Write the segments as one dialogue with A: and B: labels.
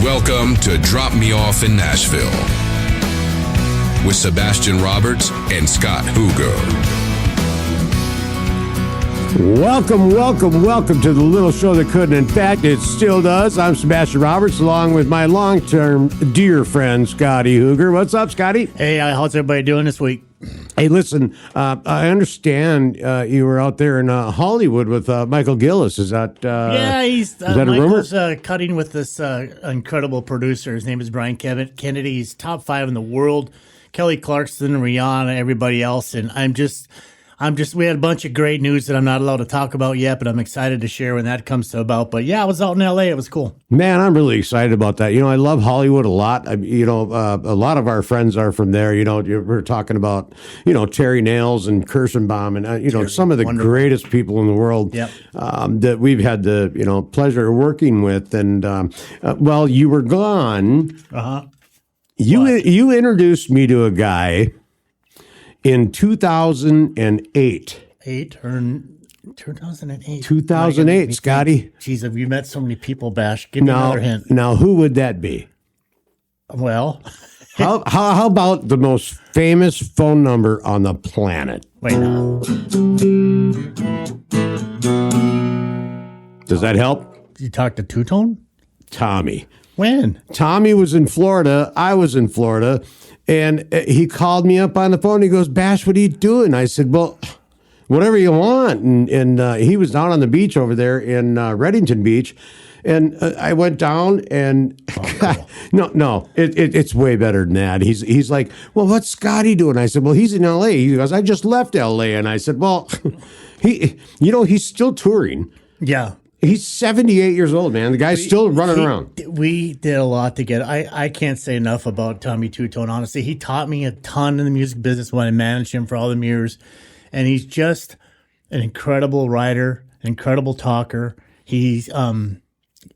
A: Welcome to Drop Me Off in Nashville with Sebastian Roberts and Scott Huger.
B: Welcome to the little show that couldn't. In fact, it still does. I'm Sebastian Roberts, along with my long-term dear friend, Scotty Huger. What's up, Scotty?
C: Hey, how's everybody doing this week?
B: Hey, listen, I understand you were out there in Hollywood with Michael Gillis. Is that
C: he's
B: is that
C: Michael's
B: a rumor?
C: Cutting with this incredible producer. His name is Brian Kennedy. He's top 5 in the world. Kelly Clarkson, Rihanna, everybody else, and we had a bunch of great news that I'm not allowed to talk about yet, but I'm excited to share when that comes to about. But yeah, I was out in LA. It was cool. Man,
B: I'm really excited about that. You know, I love Hollywood a lot. A lot of our friends are from there. You know, we're talking about, Terry Nails and Kirschenbaum and, some of the greatest people in the world that we've had the, pleasure of working with. And, while you were gone, you introduced me to a guy in 2008. 2008, Scotty.
C: Jeez, have you met so many people, Bash? Give me another hint.
B: Now, who would that be?
C: Well,
B: how about the most famous phone number on the planet?
C: Wait, now.
B: Does that help?
C: Did you talk to Tutone?
B: Tommy.
C: When?
B: Tommy was in Florida. I was in Florida. And he called me up on the phone. He goes, Bash, what are you doing? I said, well, whatever you want. And he was down on the beach over there in Reddington Beach. And I went down and it's way better than that. He's like, well, what's Scotty doing? I said, well, he's in LA. He goes, I just left LA. And I said, well, he's still touring.
C: Yeah.
B: He's 78 years old, man. The guy's still running around.
C: We did a lot together. I can't say enough about Tommy Tutone, honestly. He taught me a ton in the music business when I managed him for all the years. And he's just an incredible writer, incredible talker. He's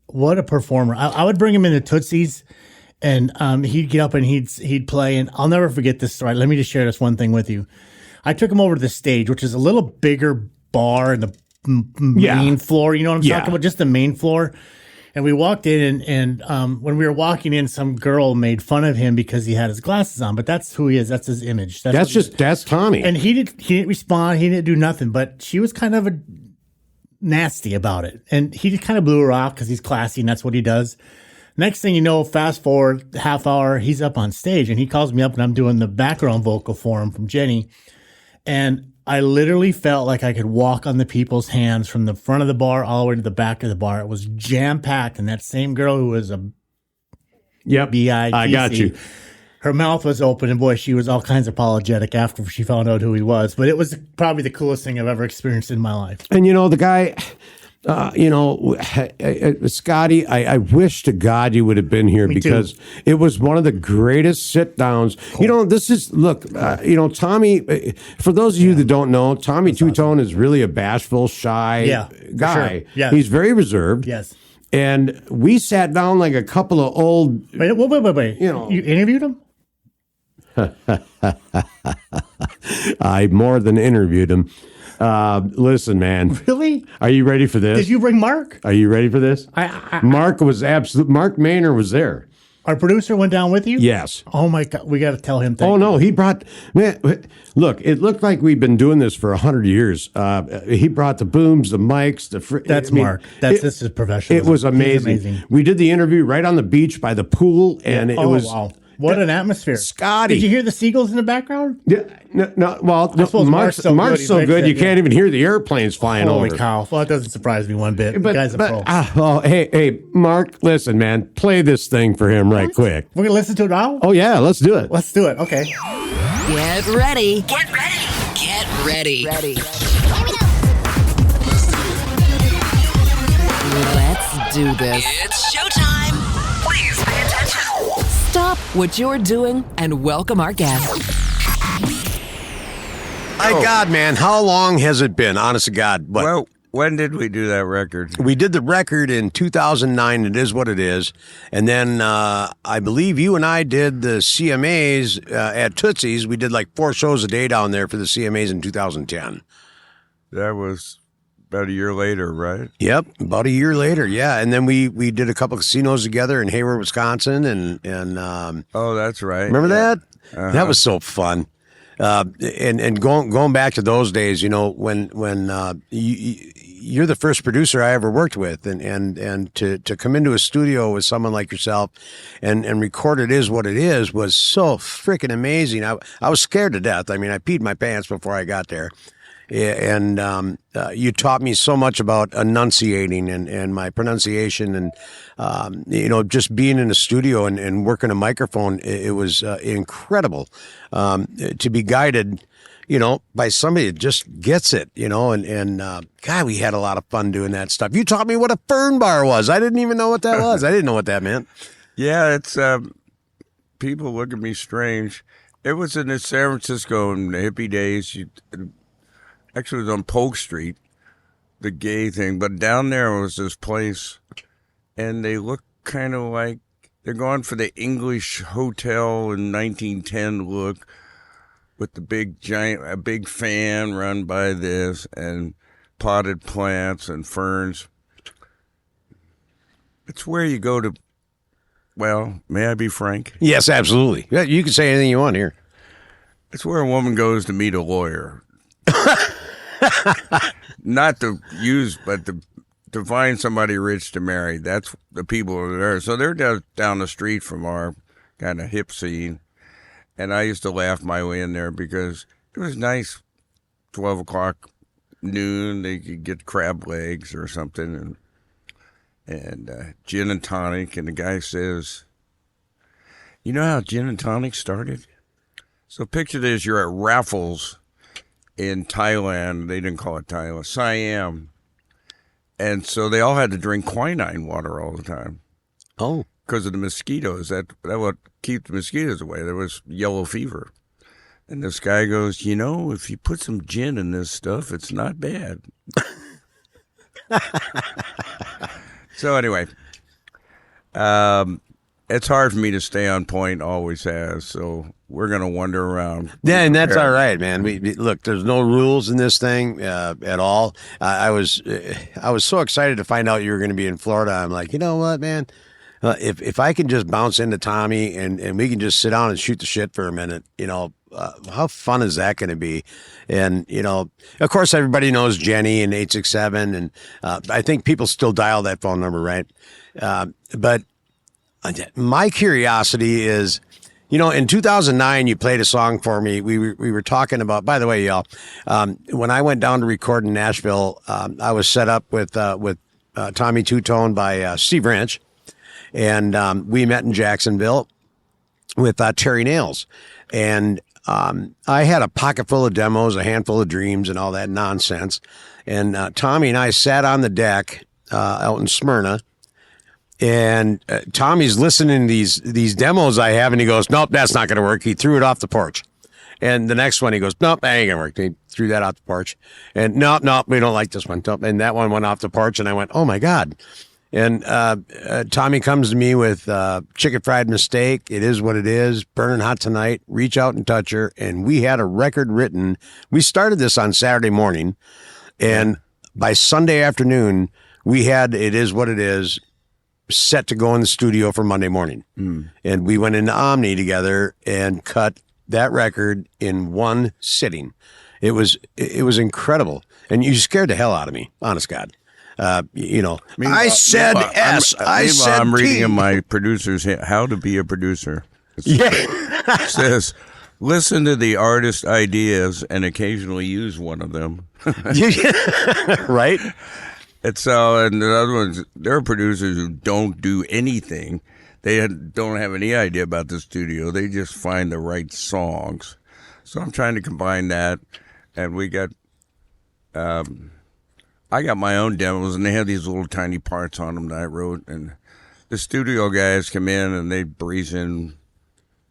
C: what a performer. I would bring him into Tootsie's and he'd get up and he'd play. And I'll never forget this story. Let me just share this one thing with you. I took him over to the stage, which is a little bigger bar in the main floor, you know what I'm talking about? Just the main floor. And we walked in and when we were walking in, some girl made fun of him because he had his glasses on, but that's who he is. That's his image.
B: That's Tommy.
C: And he didn't respond. He didn't do nothing, but she was kind of nasty about it. And he just kind of blew her off because he's classy and that's what he does. Next thing you know, fast forward half hour, he's up on stage and he calls me up and I'm doing the background vocal for him from Jenny. And I literally felt like I could walk on the people's hands from the front of the bar all the way to the back of the bar. It was jam-packed. And that same girl who was a B-I-T-C,
B: I got you.
C: Her mouth was open, and boy, she was all kinds of apologetic after she found out who he was. But it was probably the coolest thing I've ever experienced in my life.
B: And, the guy... Scotty, I wish to God you would have been here because it was one of the greatest sit downs. Cool. Tommy, for those of you that don't know, Tommy Tutone is really a bashful, shy guy. Sure. Yeah. He's very reserved.
C: Yes.
B: And we sat down like a couple of old.
C: Wait. You interviewed him?
B: I more than interviewed him. Listen, man.
C: Really?
B: Are you ready for this?
C: Did you bring Mark?
B: Are you ready for this? Mark Maynor was there.
C: Our producer went down with you?
B: Yes.
C: Oh my God. We got to tell him.
B: No, he brought, man, look, it looked like we've been doing this for 100 years. He brought the booms, the mics,
C: Mark. This is professional.
B: It was amazing. We did the interview right on the beach by the pool and it was.
C: Wow. What an atmosphere.
B: Scotty.
C: Did you hear the seagulls in the background?
B: Yeah, Mark's so good you can't even hear the airplanes flying over.
C: Holy cow. Well, it doesn't surprise me one bit. The guy's a pro.
B: Hey, Mark, listen, man. Play this thing for him right quick.
C: We're going to listen to it now?
B: Oh, yeah, let's do it.
C: Let's do it. Okay.
D: Get ready. Get ready. Get ready. Ready. Let's do this. It's showtime. Please pay attention. Stop what you're doing and welcome our guest.
B: My God, man, how long has it been? Honest to God.
E: Well, when did we do that record?
B: We did the record in 2009. It is what it is. And then I believe you and I did the CMAs at Tootsie's. We did like 4 shows a day down there for the CMAs in 2010.
E: That was about a year later, right?
B: Yep, about a year later, yeah. And then we did a couple casinos together in Hayward, Wisconsin, and
E: oh, that's right.
B: remember that? That was so fun. And going back to those days, when you're the first producer I ever worked with, and to come into a studio with someone like yourself and record It Is What It Is was so freaking amazing. I was scared to death. I mean, I peed my pants before I got there. And you taught me so much about enunciating and my pronunciation and, just being in a studio and working a microphone. It was incredible to be guided, by somebody that just gets it, and God, we had a lot of fun doing that stuff. You taught me what a fern bar was. I didn't even know what that was. I didn't know what that meant.
E: Yeah, it's people look at me strange. It was in San Francisco in the hippie days. Actually, it was on Polk Street, the gay thing. But down there was this place, and they look kind of like they're going for the English hotel in 1910 look with the a big fan run by this and potted plants and ferns. It's where you go to, well, may I be frank?
B: Yes, absolutely. Yeah, you can say anything you want here.
E: It's where a woman goes to meet a lawyer. Not to use, but to find somebody rich to marry. That's the people who are there. So they're down the street from our kind of hip scene. And I used to laugh my way in there because it was nice. 12 o'clock, noon, they could get crab legs or something and gin and tonic. And the guy says, you know how gin and tonic started? So picture this, you're at Raffles in Thailand. They didn't call it Thailand, Siam. And so they all had to drink quinine water all the time.
B: Oh.
E: Because of the mosquitoes. That would keep the mosquitoes away. There was yellow fever. And this guy goes, if you put some gin in this stuff, it's not bad. So anyway, it's hard for me to stay on point, always has. So we're going to wander around.
B: Yeah, and that's all right, man. We look, there's no rules in this thing at all. I was so excited to find out you were going to be in Florida. I'm like, you know what, man? If I can just bounce into Tommy and we can just sit down and shoot the shit for a minute, how fun is that going to be? And, of course, everybody knows Jenny and 867, and I think people still dial that phone number, right? But my curiosity is, in 2009, you played a song for me. We were talking about, by the way, y'all, when I went down to record in Nashville, I was set up with Tommy Tutone by Steve Ranch. And we met in Jacksonville with Terry Nails. And I had a pocket full of demos, a handful of dreams, and all that nonsense. And Tommy and I sat on the deck out in Smyrna. And Tommy's listening to these demos I have, and he goes, nope, that's not going to work. He threw it off the porch. And the next one, he goes, nope, that ain't going to work. He threw that off the porch. And nope, we don't like this one. Nope. And that one went off the porch, and I went, oh, my God. And Tommy comes to me with Chicken Fried Mistake, It Is What It Is, Burning Hot Tonight, Reach Out and Touch Her, and we had a record written. We started this on Saturday morning, and by Sunday afternoon, we had It Is What It Is set to go in the studio for Monday morning. And we went into Omni together and cut that record in one sitting. It was incredible, and you scared the hell out of me, honest God. I said S. I said
E: I'm
B: T.
E: reading in my producer's How to Be a Producer.
B: It
E: says, listen to the artist ideas and occasionally use one of them.
B: Right?
E: And the other ones, there are producers who don't do anything. They don't have any idea about the studio. They just find the right songs. So I'm trying to combine that. And we got... I got my own demos, and they have these little tiny parts on them that I wrote. And the studio guys come in, and they breeze in,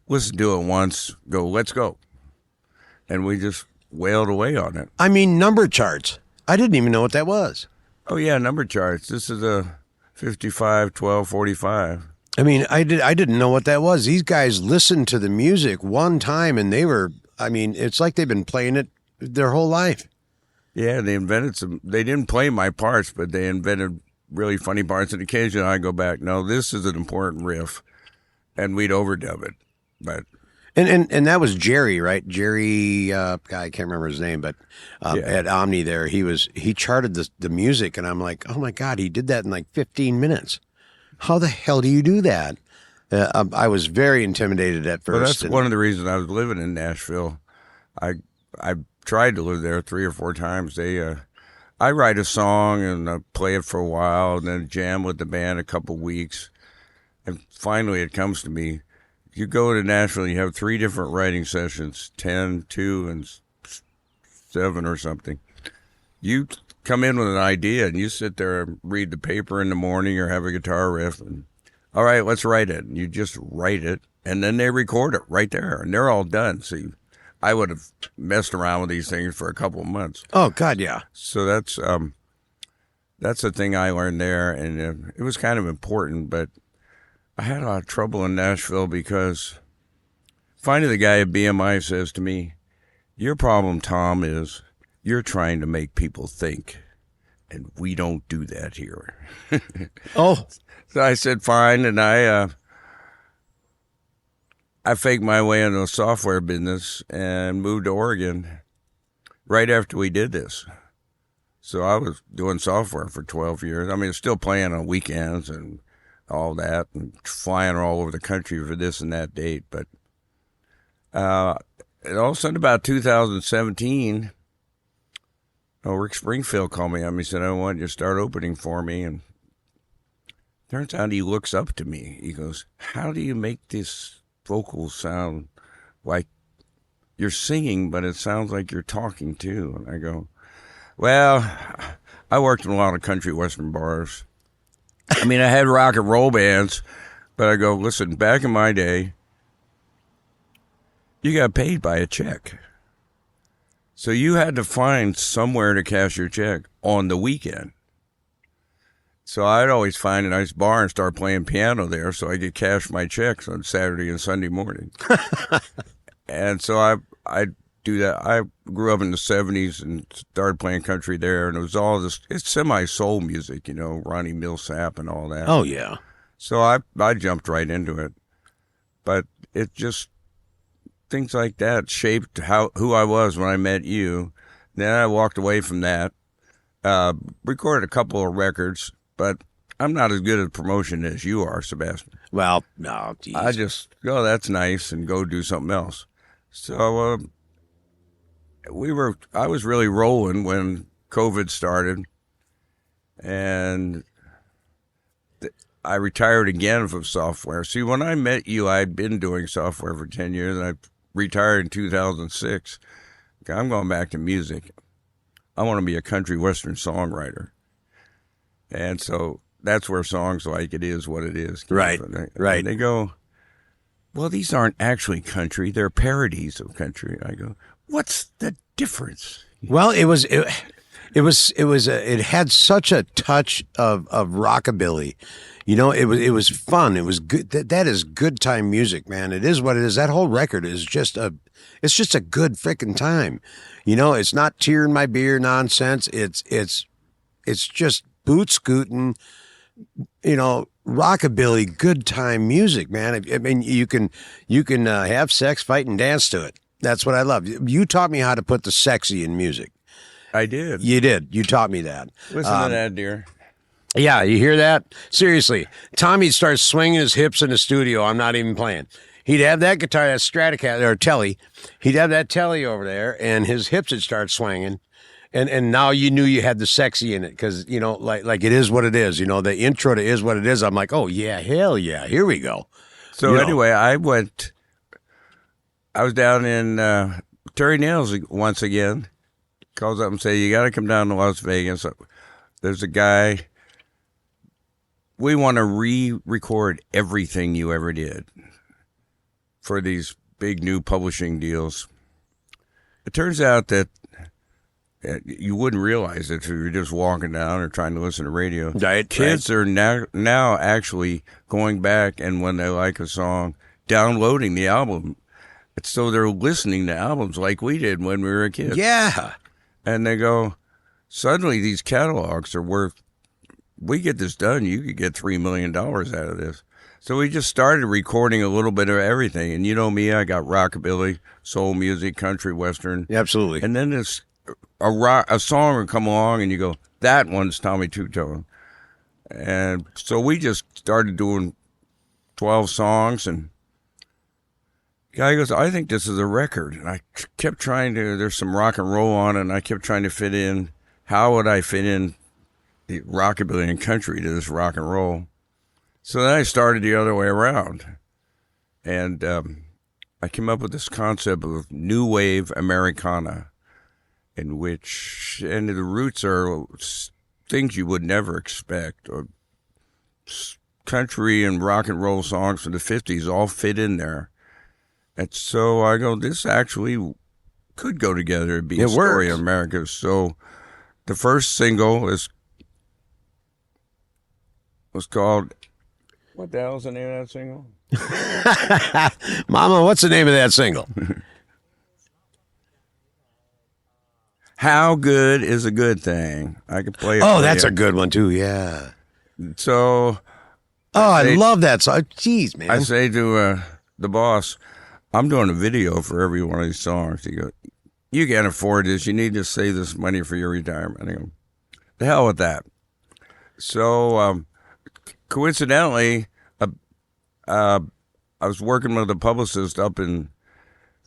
E: listen to it once, go, let's go. And we just wailed away on it.
B: I mean, number charts. I didn't even know what that was.
E: Oh, yeah, number charts. This is a 55, 12, 45.
B: I mean, I didn't know what that was. These guys listened to the music one time, and they were, it's like they've been playing it their whole life.
E: Yeah, they invented some. They didn't play my parts, but they invented really funny parts. And occasionally I go back, no, this is an important riff, and we'd overdub it. But
F: And that was Jerry, right? Jerry, God, I can't remember his name, but at Omni there, he charted the music, and I'm like, oh my God, he did that in like 15 minutes. How the hell do you do that? I was very intimidated at first.
E: Well, that's one of the reasons I was living in Nashville. I tried to live there 3 or 4 times. I write a song and play it for a while, and then jam with the band a couple weeks, and finally it comes to me. You go to Nashville, you have 3 different writing sessions, 10, 2, and 7 or something. You come in with an idea, and you sit there and read the paper in the morning or have a guitar riff, and all right, let's write it. And you just write it, and then they record it right there, and they're all done. See, I would have messed around with these things for a couple of months.
F: Oh, God, yeah.
E: So that's the thing I learned there, and it was kind of important, but I had a lot of trouble in Nashville because finally the guy at BMI says to me, your problem, Tom, is you're trying to make people think, and we don't do that here.
F: Oh.
E: So I said, fine, and I faked my way into the software business and moved to Oregon right after we did this. So I was doing software for 12 years. I mean, still playing on weekends and all that, and flying all over the country for this and that date. But all of a sudden, about 2017, Rick Springfield called me up. He said, I want you to start opening for me. And turns out he looks up to me. He goes, how do you make this vocal sound like you're singing, but it sounds like you're talking too? And I go, well, I worked in a lot of country western bars. I mean, I had rock and roll bands, but I go, listen, back in my day, you got paid by a check. So you had to find somewhere to cash your check on the weekend. So I'd always find a nice bar and start playing piano there so I could cash my checks on Saturday and Sunday morning. And so I do that. I grew up in the 70s and started playing country there, and it was all this, it's semi-soul music, Ronnie Millsap and all that.
F: Oh, yeah.
E: So I jumped right into it. But it just, things like that shaped who I was when I met you. Then I walked away from that, recorded a couple of records, but I'm not as good at promotion as you are, Sebastian.
F: Well, no, geez.
E: I just go, that's nice, and go do something else. So I was really rolling when COVID started, and I retired again from software. See, when I met you, I'd been doing software for 10 years, and I retired in 2006. I'm going back to music. I want to be a country western songwriter. And so that's where songs like It Is What It Is.
F: Right, right.
E: And they go, well, these aren't actually country. They're parodies of country. I go, what's the difference?
F: Well, it had such a touch of rockabilly. It was fun. It was good. That is good time music, man. It is what it is. That whole record is just a good frickin' time. It's not tear in my beer nonsense. It's just boot scooting, rockabilly, good time music, man. I mean, you can have sex, fight, and dance to it. That's what I love. You taught me how to put the sexy in music.
E: I did.
F: You did. You taught me that.
E: Listen to that, dear.
F: Yeah, you hear that? Seriously. Tommy starts swinging his hips in the studio. I'm not even playing. He'd have that guitar, that Stratocaster, or Telly. He'd have that Telly over there, and his hips would start swinging. And now you knew you had the sexy in it because, like It Is What It Is. The intro to Is What It Is, I'm like, oh, yeah, hell yeah, here we go.
E: So anyway, I was down in Terry Nails once again. Calls up and says, you got to come down to Las Vegas. There's a guy. We want to re-record everything you ever did for these big new publishing deals. It turns out that you wouldn't realize it if you were just walking down or trying to listen to radio.
F: Right,
E: Kids are now actually going back, and when they like a song, downloading the album. So they're listening to albums like we did when we were a kid.
F: Yeah.
E: And they go, suddenly these catalogs are worth, we get this done, you could get $3 million out of this. So we just started recording a little bit of everything. And you know me, I got rockabilly, soul music, country, western.
F: Absolutely.
E: And then this, a song would come along and you go, that one's Tommy Tutone. And so we just started doing 12 songs, and the guy goes, I think this is a record. And I kept trying to, there's some rock and roll on it, and I kept trying to fit in, how would I fit in the rockabilly and country to this rock and roll? So then I started the other way around. And I came up with this concept of new wave Americana, in which, and the roots are things you would never expect, or country and rock and roll songs from the 50s all fit in there. And so I go, this actually could go together and be a story of America. So the first single was called, what the hell is the name of that single?
F: Mama, what's the name of that single?
E: How Good is a Good Thing. I could play it.
F: Oh, that's a good one too, yeah.
E: So
F: I love that song. Jeez, man.
E: I say to the boss, I'm doing a video for every one of these songs. He goes, you can't afford this. You need to save this money for your retirement. I go, the hell with that. So coincidentally, I was working with a publicist up in,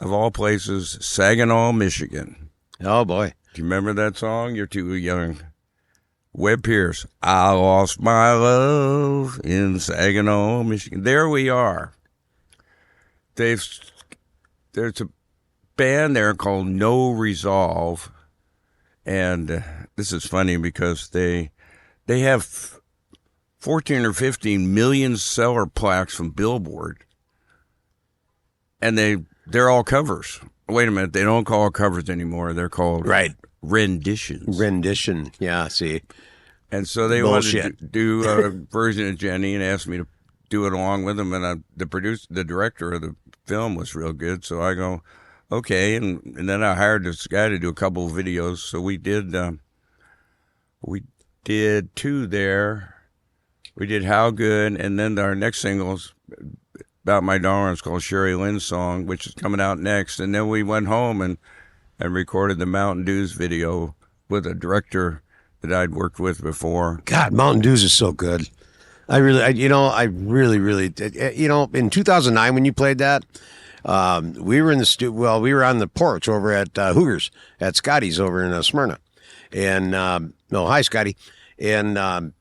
E: of all places, Saginaw, Michigan.
F: Oh, boy.
E: Do you remember that song? You're too young. Webb Pierce, I lost my love in Saginaw, Michigan. There we are. There's a band there called No Resolve, and this is funny because they have 14 or 15 million seller plaques from Billboard, and they're all covers. Wait a minute, they don't call covers anymore. They're called renditions.
F: Rendition, yeah, see.
E: And so they wanted to do a version of Jenny and asked me to do it along with them. And the director of the film was real good. So I go, okay. And then I hired this guy to do a couple of videos. So we did two there. We did How Good. And then our next single's about my darling. It's called Sherry Lynn's Song, which is coming out next. And then we went home and recorded the Mountain Dews video with a director that I'd worked with before.
F: God, Mountain Dews is so good. I really, in 2009 when you played that, we were in the we were on the porch over at Hoogers at Scotty's over in Smyrna, and hi Scotty, and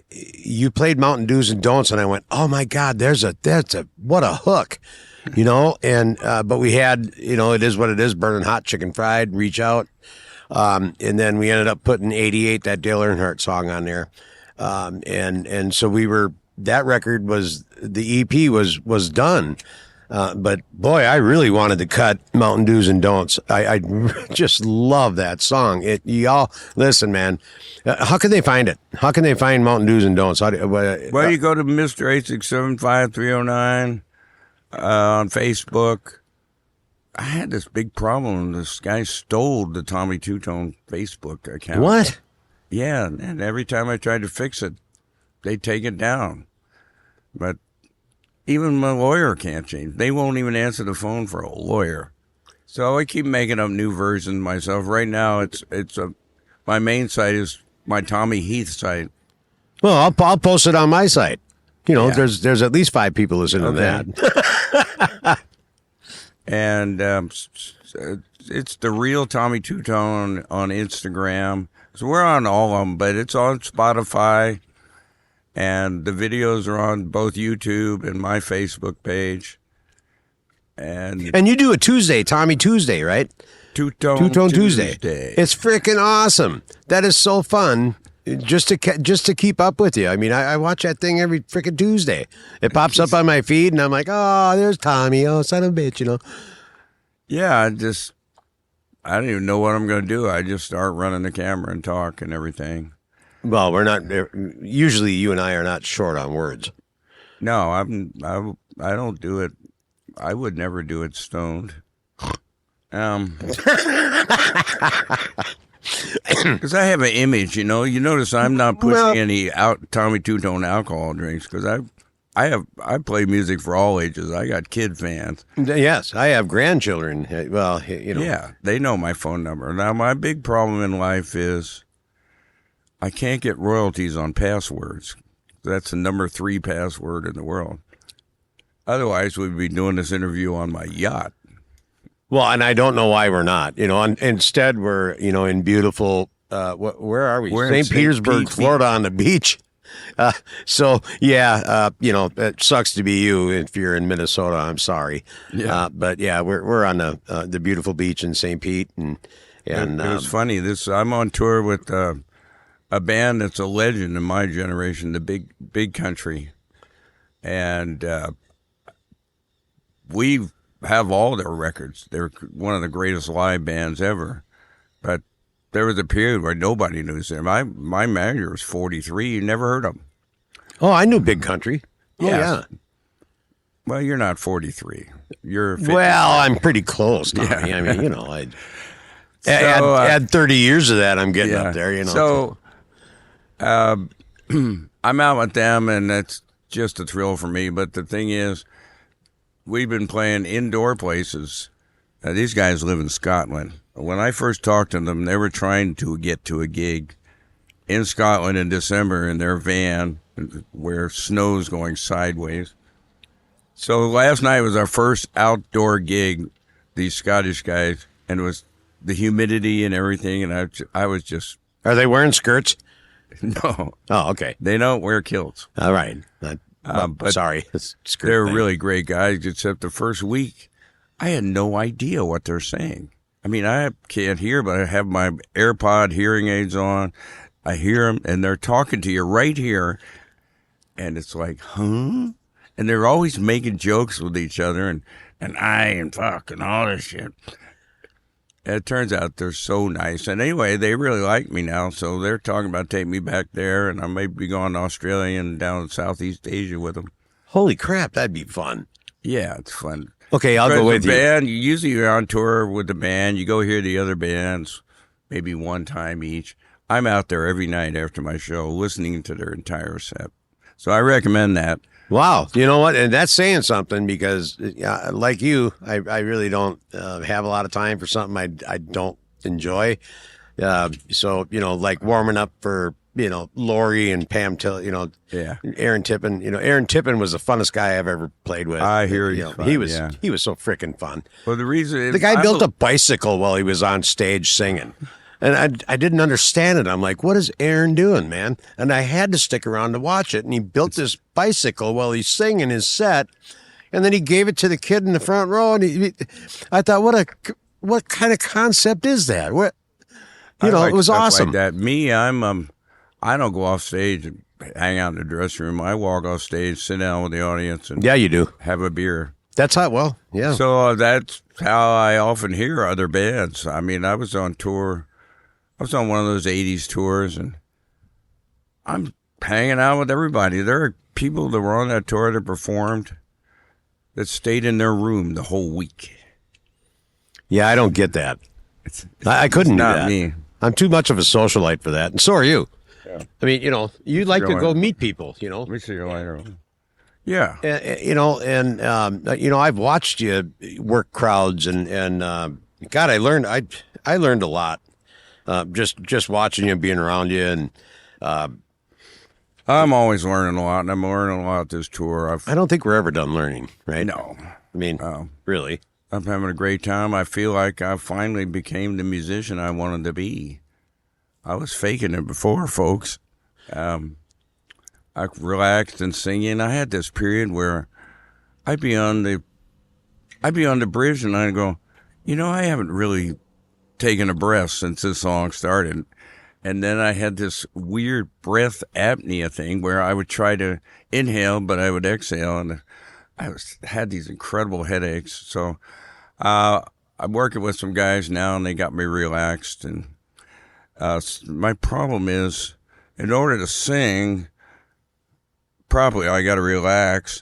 F: you played Mountain Dews and Don'ts, and I went, oh my God, what a hook, and but we had, it is what it is, Burning Hot Chicken Fried, Reach Out. And then we ended up putting 88, that Dale Earnhardt song, on there. And so that record was, the EP was done. But boy, I really wanted to cut Mountain Dews and Don'ts. I just love that song. Y'all listen, man. How can they find it? How can they find Mountain Dews and Don'ts? You
E: go to Mr. 8675309 on Facebook. I had this big problem. This guy stole the Tommy Tutone Facebook account.
F: What?
E: Yeah, and every time I tried to fix it, they take it down. But even my lawyer can't change. They won't even answer the phone for a lawyer. So I keep making up new versions myself. Right now, my main site is my Tommy Heath site.
F: Well, I'll post it on my site. There's at least 5 people listening to that.
E: And it's the real Tommy Tutone on Instagram. So we're on all of them, but it's on Spotify. And the videos are on both YouTube and my Facebook page. And
F: you do a Tuesday, Tommy Tuesday, right?
E: Tutone
F: Tuesday. It's freaking awesome. That is so fun. Just to keep up with you. I mean, I watch that thing every freaking Tuesday. It pops up on my feed, and I'm like, oh, there's Tommy. Oh, son of a bitch,
E: Yeah, I don't even know what I'm going to do. I just start running the camera and talk and everything.
F: Well, we're not. Usually, you and I are not short on words.
E: No, I don't do it. I would never do it stoned. Because I have an image, you know. You notice I'm not pushing any Tommy Tutone alcohol drinks because I play music for all ages. I got kid fans.
F: Yes, I have grandchildren. Well, you know.
E: Yeah, they know my phone number. Now, my big problem in life is I can't get royalties on passwords. That's the number 3 password in the world. Otherwise, we'd be doing this interview on my yacht.
F: Well, and I don't know why we're not. You know, instead we're, you know, in beautiful. Where are we?
E: We're in
F: St. Petersburg, Florida, on the beach. So yeah, you know, it sucks to be you if you're in Minnesota. I'm sorry.
E: Yeah.
F: But yeah, we're on the beautiful beach in St. Pete, and
E: it was funny. I'm on tour with a band that's a legend in my generation, the Big Country, and we have all their records. They're one of the greatest live bands ever. But there was a period where nobody knew them. My manager was 43. You never heard of him.
F: Oh, I knew Big Country. Oh,
E: yeah. Well, you're not 43. You're 50.
F: Well, I'm pretty close, Tommy. Yeah. I mean, you know, add 30 years of that, I'm getting up there, you know.
E: So I'm out with them, and that's just a thrill for me. But the thing is, we've been playing indoor places. These guys live in Scotland. When I first talked to them, they were trying to get to a gig in Scotland in December in their van where snow's going sideways. So last night was our first outdoor gig, these Scottish guys, and it was the humidity and everything, and I was just...
F: Are they wearing skirts?
E: No.
F: Oh, okay.
E: They don't wear kilts.
F: All right.
E: But
F: sorry.
E: They're really great guys, except the first week, I had no idea what they're saying. I mean, I can't hear, but I have my AirPod hearing aids on. I hear them, and they're talking to you right here, and it's like, huh? And they're always making jokes with each other, and fuck and all this shit. And it turns out they're so nice. And anyway, they really like me now, so they're talking about taking me back there, and I may be going to Australia and down in Southeast Asia with them.
F: Holy crap, that'd be fun.
E: Yeah, it's fun.
F: Okay, I'll go with you.
E: Band, usually you're on tour with the band. You go hear the other bands, maybe one time each. I'm out there every night after my show listening to their entire set. So I recommend that.
F: Wow. You know what? And that's saying something because, like you, I really don't have a lot of time for something I don't enjoy. So, you know, like warming up for, you know, Lori and Pam Till, you know, Aaron Tippin. You know, Aaron Tippin was the funnest guy I've ever played with.
E: I hear you.
F: Know, he was so freaking fun.
E: Well, the reason is
F: the guy built a bicycle while he was on stage singing. And I didn't understand it. I'm like, what is Aaron doing, man? And I had to stick around to watch it. And he built this bicycle while he's singing his set. And then he gave it to the kid in the front row. And I thought, what kind of concept is that? What, you know, it was awesome.
E: Like that. Me, I don't go off stage and hang out in the dressing room. I walk off stage, sit down with the audience, and
F: you do
E: have a beer.
F: That's how. Well, yeah.
E: So that's how I often hear other bands. I mean, I was on tour. I was on one of those 80s tours, and I'm hanging out with everybody. There are people that were on that tour that performed that stayed in their room the whole week.
F: Yeah, I don't get that. I couldn't do that.
E: Me.
F: I'm too much of a socialite for that, and so are you. Yeah. I mean, you know, you like to go meet people, you know.
E: Let me see your lighter. Yeah.
F: You know, and, you know, I've watched you work crowds, and God, I learned a lot. Just watching you, being around you, and
E: I'm always learning a lot, and I'm learning a lot this tour.
F: I don't think we're ever done learning, right?
E: No,
F: I mean, really,
E: I'm having a great time. I feel like I finally became the musician I wanted to be. I was faking it before, folks. I relaxed and singing. I had this period where I'd be on the bridge, and I'd go, you know, I haven't really taken a breath since this song started. And then I had this weird breath apnea thing where I would try to inhale, but I would exhale, and I had these incredible headaches. So I'm working with some guys now, and they got me relaxed. And my problem is, in order to sing properly, I got to relax.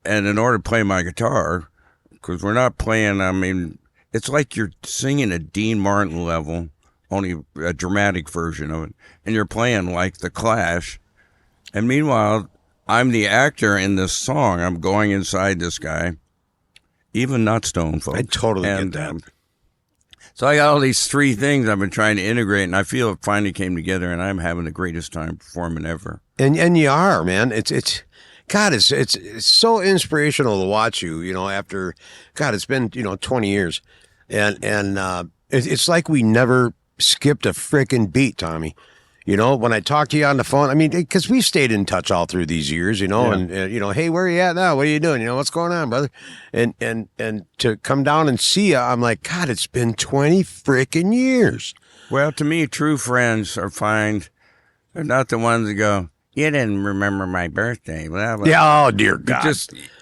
E: And in order to play my guitar, because we're not playing, I mean, it's like you're singing a Dean Martin level only a dramatic version of it, and you're playing like the Clash, and meanwhile, I'm the actor in this song. I'm going inside this guy, even not Stone, folks.
F: I totally get that.
E: So I got all these three things I've been trying to integrate, and I feel it finally came together, and I'm having the greatest time performing ever.
F: And you are, man. It's God, it's so inspirational to watch you. After God, it's been 20 years, and it's like we never skipped a frickin' beat, Tommy. When I talk to you on the phone, I mean, because we've stayed in touch all through these years, and hey, where are you at now? What are you doing? What's going on, brother? And to come down and see you, I'm like, God, it's been 20 frickin' years.
E: Well, to me, true friends are fine. They're not the ones that go, you didn't remember my birthday. Blah, blah.
F: Yeah, oh dear God.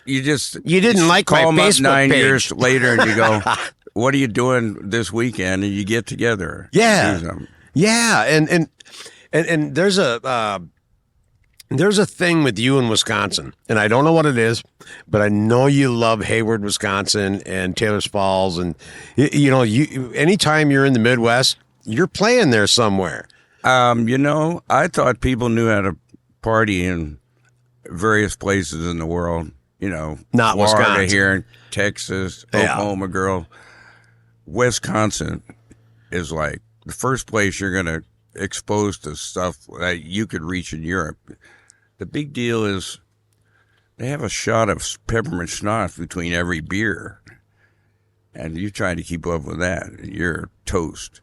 E: You
F: didn't like my
E: call them
F: Facebook
E: up 9
F: page.
E: years later, and you go, what are you doing this weekend? And you get together.
F: Yeah, yeah, and there's a thing with you in Wisconsin, and I don't know what it is, but I know you love Hayward, Wisconsin, and Taylor's Falls, and you anytime you're in the Midwest, you're playing there somewhere.
E: I thought people knew how to party in various places in the world.
F: Not
E: Florida,
F: Wisconsin.
E: here in Texas, Oklahoma, girl. Wisconsin is like the first place you're going to expose to stuff that you could reach in Europe. The big deal is they have a shot of peppermint schnapps between every beer, and you try to keep up with that, you're toast.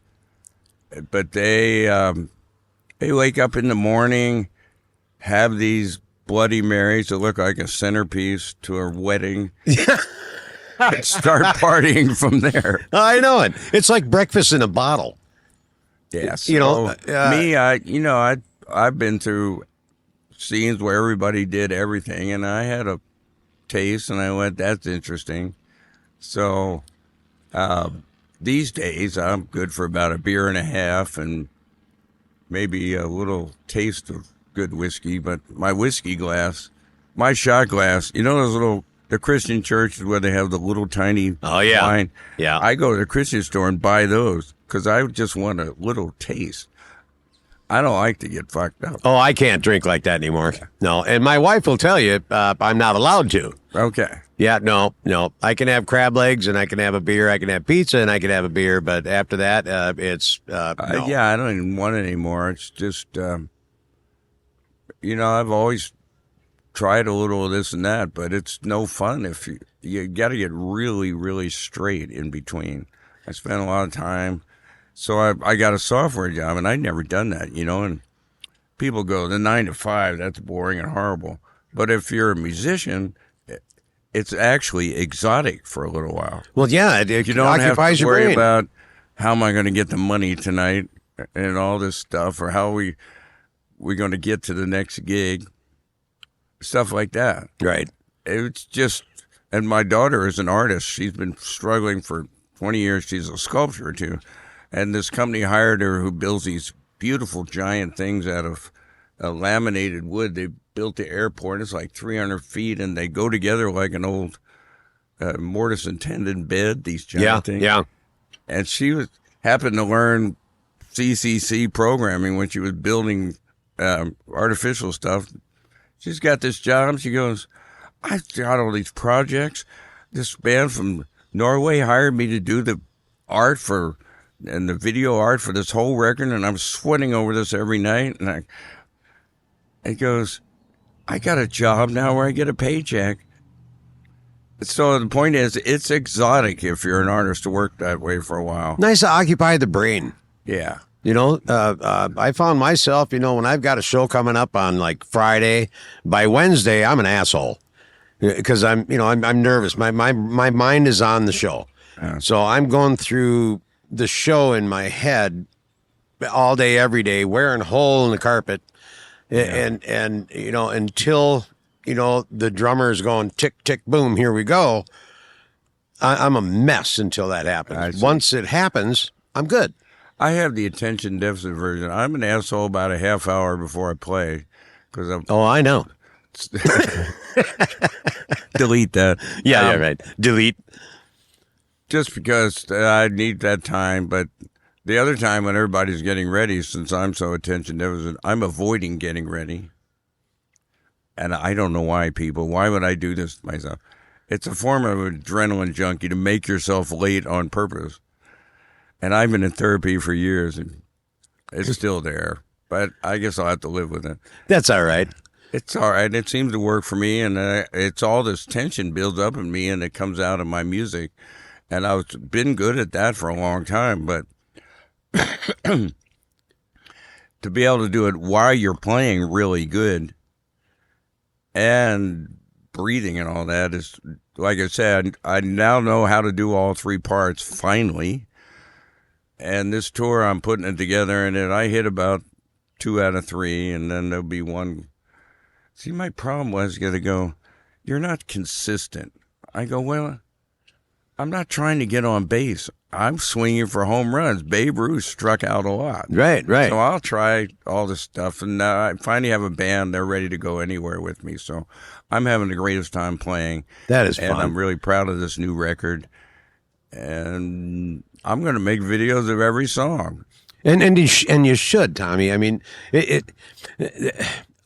E: But they wake up in the morning, have these Bloody Marys that look like a centerpiece to a wedding, and start partying from there.
F: I know it. It's like breakfast in a bottle.
E: Yes.
F: Me,
E: I've been through scenes where everybody did everything, and I had a taste, and I went, that's interesting. So these days, I'm good for about a beer and a half and maybe a little taste of good whiskey, but my whiskey glass, my shot glass, the Christian churches where they have the little tiny wine.
F: Yeah.
E: I go to the Christian store and buy those because I just want a little taste. I don't like to get fucked up.
F: Oh, I can't drink like that anymore. No, and my wife will tell you I'm not allowed to.
E: Okay.
F: Yeah, no. I can have crab legs, and I can have a beer. I can have pizza, and I can have a beer. But after that, it's no.
E: I don't even want it anymore. It's just, I've always tried a little of this and that, but it's no fun if you got to get really, really straight in between. I spent a lot of time. So I got a software job, and I'd never done that, and people go, the 9 to 5, that's boring and horrible. But if you're a musician, it's actually exotic for a little while.
F: Well, yeah, it
E: you don't have to worry
F: brain.
E: about how am I going to get the money tonight and all this stuff, or how we're going to get to the next gig, stuff like that.
F: Right.
E: It's just, and my daughter is an artist. She's been struggling for 20 years. She's a sculptor, too. And this company hired her who builds these beautiful giant things out of laminated wood. They built the airport. It's like 300 feet, and they go together like an old mortise and tenon bed, these giant things.
F: Yeah.
E: And she happened to learn CCC programming when she was building artificial stuff. She's got this job. She goes, I've got all these projects. This band from Norway hired me to do the art and the video art for this whole record, and I'm sweating over this every night. And it goes, I got a job now where I get a paycheck. So the point is, it's exotic if you're an artist to work that way for a while.
F: Nice to occupy the brain.
E: Yeah.
F: I found myself, when I've got a show coming up on like Friday, by Wednesday, I'm an asshole because I'm nervous. My mind is on the show. So I'm going through the show in my head all day, every day, wearing a hole in the carpet. And until, the drummer is going tick, tick, boom, here we go. I'm a mess until that happens. Once it happens, I'm good.
E: I have the attention deficit version. I'm an asshole about a half hour before I play.
F: I know.
E: Delete that.
F: Yeah, right. Delete.
E: Just because I need that time, but The other time when everybody's getting ready, since I'm so attention deficit, I'm avoiding getting ready. And I don't know why, people. Why would I do this to myself? It's a form of adrenaline junkie to make yourself late on purpose. And I've been in therapy for years, and it's still there. But I guess I'll have to live with it.
F: That's all right.
E: It's all right. It seems to work for me, and it's all this tension builds up in me, and it comes out in my music. And I've been good at that for a long time, but to be able to do it while you're playing really good and breathing and all that is, like I said, I now know how to do all three parts finally. And this tour, I'm putting it together, and then I hit about 2 out of 3, and then there'll be one. See, my problem was going to go, you're not consistent. I go, well, I'm not trying to get on base. I'm swinging for home runs. Babe Ruth struck out a lot.
F: Right.
E: So I'll try all this stuff, and I finally have a band. They're ready to go anywhere with me. So I'm having the greatest time playing.
F: That is fun.
E: And I'm really proud of this new record. And I'm going to make videos of every song.
F: And you should, Tommy. I mean,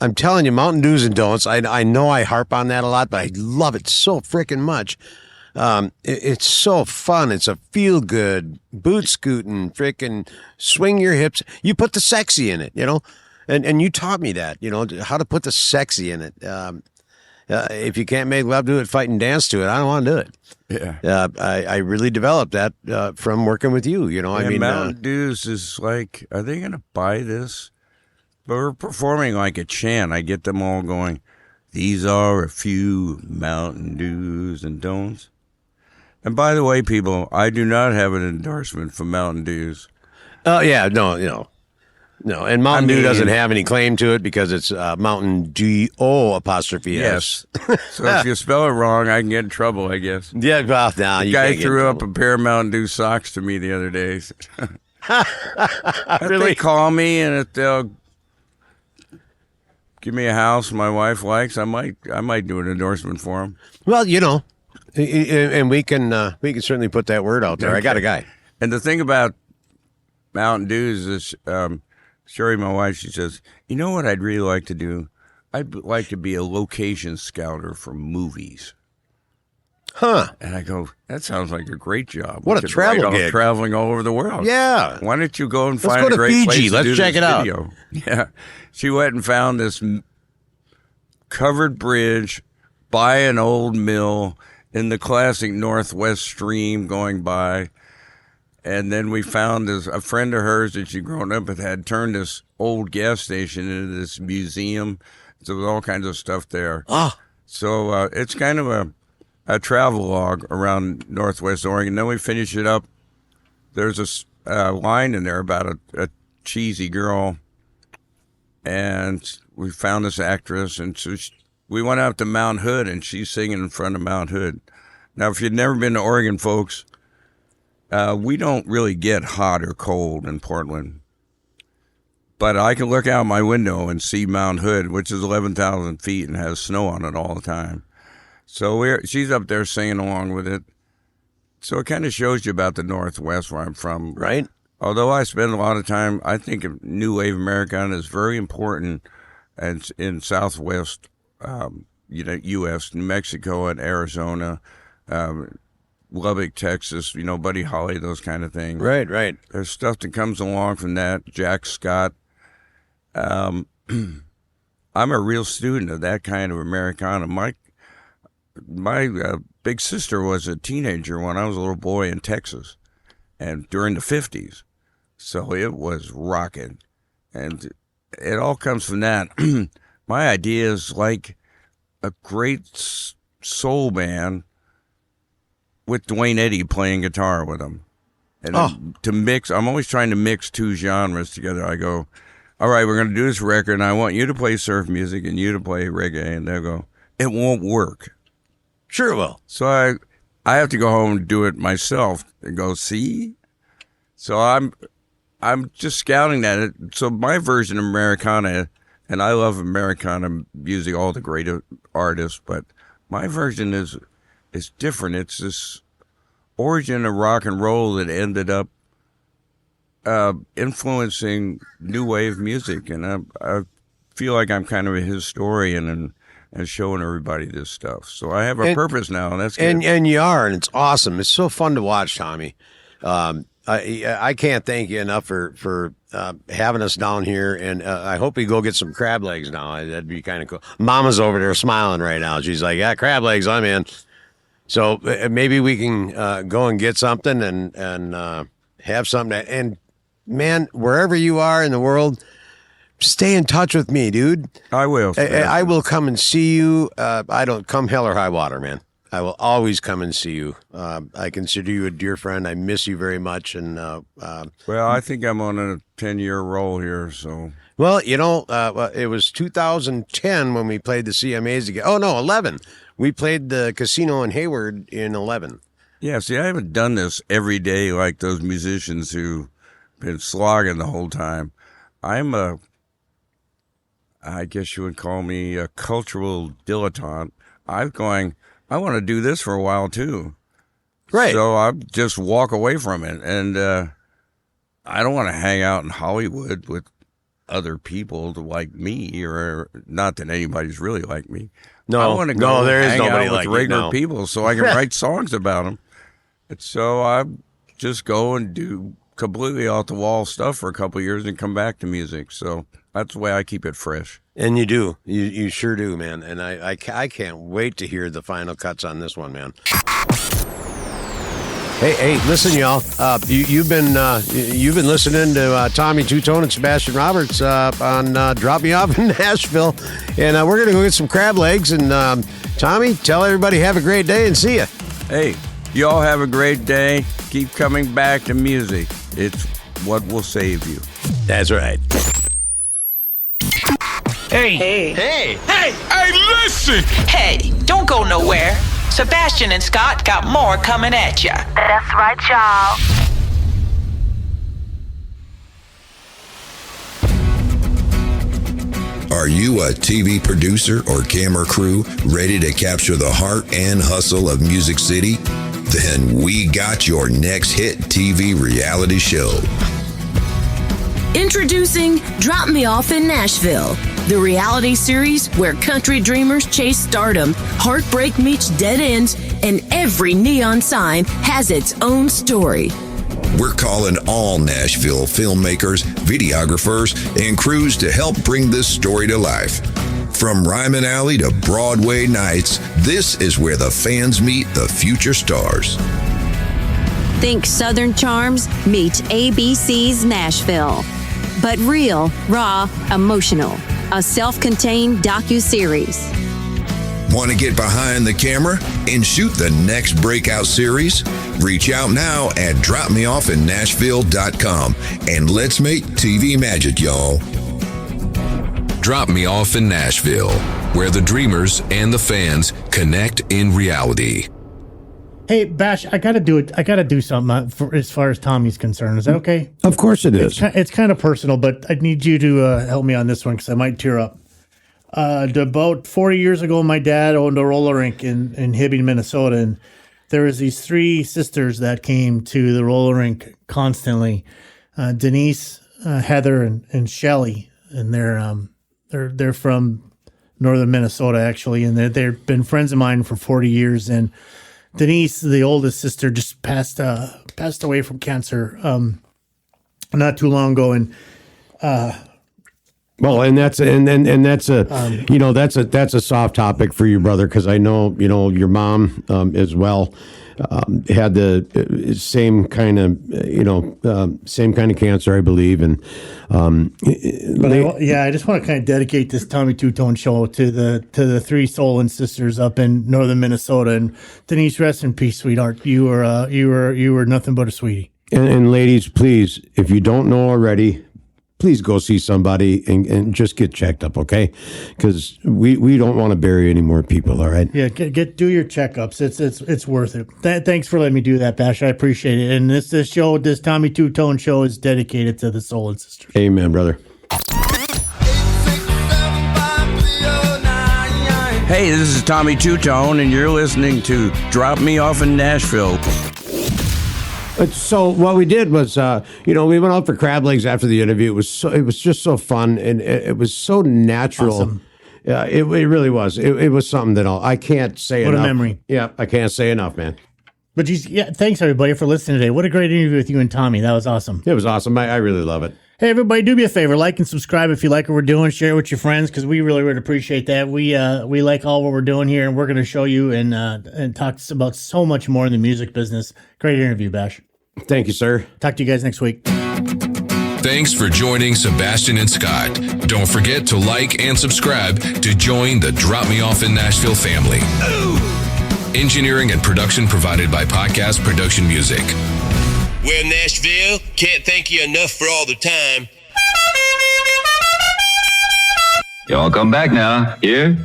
F: I'm telling you, Mountain Do's and Don'ts. I know I harp on that a lot, but I love it so freaking much. It's so fun. It's a feel good, boot scooting, freaking swing your hips. You put the sexy in it, you know, and you taught me that, you know, how to put the sexy in it. If you can't make love to it, fight and dance to it. I don't want to do it.
E: Yeah.
F: I really developed that from working with you, you know.
E: And
F: I mean,
E: Mountain Dews is like, are they going to buy this? But we're performing like a chant. I get them all going, these are a few Mountain Dews and Don'ts. And by the way, people, I do not have an endorsement for Mountain Dews.
F: Oh, yeah, no. And Mountain Dew doesn't have any claim to it because it's Mountain D-O apostrophe S.
E: Yes. So if you spell it wrong, I can get in trouble, I guess.
F: Yeah, well, no,
E: the guy threw up a pair of Mountain Dew socks to me the other day. If
F: Really?
E: they call me and if they'll give me a house my wife likes, I might do an endorsement for them.
F: Well, you know, and we can certainly put that word out there. Okay. I got a guy.
E: And the thing about Mountain Dew is Sherry, my wife, she says, you know what I'd really like to do? I'd like to be a location scouter for movies.
F: Huh.
E: And I go, that sounds like a great job.
F: What a travel gig.
E: Traveling all over the world.
F: Yeah.
E: Why don't you go and
F: Let's
E: find
F: go to
E: a great
F: Fiji.
E: place to
F: Let's
E: do
F: check
E: this
F: it out.
E: video? Yeah. She went and found this covered bridge by an old mill in the classic Northwest Stream going by. And then we found a friend of hers that she'd grown up with had turned this old gas station into this museum. So there was all kinds of stuff there.
F: Ah.
E: So it's kind of a travel log around Northwest Oregon. Then we finish it up. There's a line in there about a cheesy girl. And we found this actress. And so we went out to Mount Hood, and she's singing in front of Mount Hood. Now, if you've never been to Oregon, folks, we don't really get hot or cold in Portland. But I can look out my window and see Mount Hood, which is 11,000 feet and has snow on it all the time. So she's up there singing along with it. So it kind of shows you about the Northwest where I'm from.
F: Right.
E: Although I spend a lot of time, I think New Wave Americana is very important and in Southwest, U.S., New Mexico and Arizona, Lubbock, Texas, Buddy Holly, those kind of things.
F: Right.
E: There's stuff that comes along from that. Jack Scott. I'm a real student of that kind of Americana. My big sister was a teenager when I was a little boy in Texas, and during the 50s. So it was rocking. And it all comes from that. My idea is like a great soul band with Dwayne Eddy playing guitar with them. And to mix, I'm always trying to mix two genres together. I go, all right, we're going to do this record, and I want you to play surf music and you to play reggae. And they'll go, it won't work.
F: Sure it will.
E: So I have to go home and do it myself and go, see? So I'm just scouting that. So my version of Americana, and I love Americana music, all the great artists, but my version is different. It's this origin of rock and roll that ended up influencing new wave music, and I feel like I'm kind of a historian and showing everybody this stuff. So I have a purpose now, and that's good.
F: And you are, and it's awesome. It's so fun to watch, Tommy. I can't thank you enough for having us down here, and I hope we go get some crab legs now. That'd be kind of cool. Mama's over there smiling right now. She's like, yeah, crab legs, I'm in. So maybe we can go and get something and have something. And, man, wherever you are in the world, stay in touch with me, dude.
E: I will.
F: I will come and see you. I don't come hell or high water, man. I will always come and see you. I consider you a dear friend. I miss you very much. And
E: well, I think I'm on a 10-year roll here. So
F: well, it was 2010 when we played the CMAs together. Oh no, 11. We played the casino in Hayward in 11.
E: Yeah. See, I haven't done this every day like those musicians who've been slogging the whole time. I guess you would call me a cultural dilettante. I want to do this for a while too.
F: Right.
E: So I just walk away from it. And I don't want to hang out in Hollywood with other people like me, or not that anybody's really like me.
F: No,
E: I want to go
F: there is
E: hang
F: nobody
E: out
F: like
E: with regular
F: you, no.
E: people so I can write songs about them. And so I just go and do completely off-the-wall stuff for a couple of years and come back to music. So that's the way I keep it fresh.
F: And you do. You sure do, man. And I can't wait to hear the final cuts on this one, man. Hey, listen, y'all. You've been listening to Tommy Tutone and Sebastian Roberts on Drop Me Off in Nashville, and we're gonna go get some crab legs. And Tommy, tell everybody have a great day and see ya.
E: Hey, you all have a great day. Keep coming back to music. It's what will save you.
F: That's right.
G: Hey, listen!
H: Hey, don't go nowhere. Sebastian and Scott got more coming at ya.
I: That's right, y'all.
A: Are you a TV producer or camera crew ready to capture the heart and hustle of Music City? Then we got your next hit TV reality show.
J: Introducing Drop Me Off in Nashville, the reality series where country dreamers chase stardom, heartbreak meets dead ends, and every neon sign has its own story.
A: We're calling all Nashville filmmakers, videographers, and crews to help bring this story to life. From Ryman Alley to Broadway nights, this is where the fans meet the future stars.
K: Think Southern Charms meet ABC's Nashville. But real, raw, emotional. A self-contained docu-series.
A: Want to get behind the camera and shoot the next breakout series? Reach out now at dropmeoffinnashville.com and let's make TV magic, y'all. Drop Me Off in Nashville, where the dreamers and the fans connect in reality.
C: Hey, Bash, I gotta do it. I gotta do something as far as Tommy's concerned. Is that okay?
B: Of course it is.
C: It's kind of personal, but I need you to help me on this one because I might tear up. About 40 years ago, my dad owned a roller rink in Hibbing, Minnesota, and there was these three sisters that came to the roller rink constantly: Denise, Heather, and Shelly, and they're from northern Minnesota actually, and they've been friends of mine for 40 years. And Denise, the oldest sister, just passed away from cancer not too long ago, and
B: well, and that's a soft topic for you, brother, because I know your mom as well had the same kind of cancer, I believe, and
C: I just want to kind of dedicate this Tommy Tutone show to the three Soland sisters up in northern Minnesota. And Denise, rest in peace, sweetheart. You were nothing but a sweetie.
B: And ladies, please, if you don't know already, please go see somebody and just get checked up, okay? Because we don't want to bury any more people, all right?
C: Yeah, do your checkups. It's worth it. Thanks for letting me do that, Bash. I appreciate it. And this Tommy Tutone show is dedicated to the Soland sisters.
B: Amen, brother.
E: Hey, this is Tommy Tutone, and you're listening to Drop Me Off in Nashville.
B: So what we did was, we went out for crab legs after the interview. It was just so fun, and it was so natural.
C: Awesome.
B: It really was. It was something that I can't say enough.
C: What a memory.
B: Yeah, I can't say enough, man.
C: But thanks everybody for listening today. What a great interview with you and Tommy. That was awesome.
B: It was awesome. I really love it.
C: Hey, everybody, do me a favor. Like and subscribe if you like what we're doing. Share it with your friends because we really would appreciate that. We like all what we're doing here, and we're going to show you and talk about so much more in the music business. Great interview, Bash.
B: Thank you, sir.
C: Talk to you guys next week.
I: Thanks for joining Sebastian and Scott. Don't forget to like and subscribe to join the Drop Me Off in Nashville family. Engineering and production provided by Podcast Production Music.
L: Well, Nashville, can't thank you enough for all the time.
M: Y'all come back now. Here?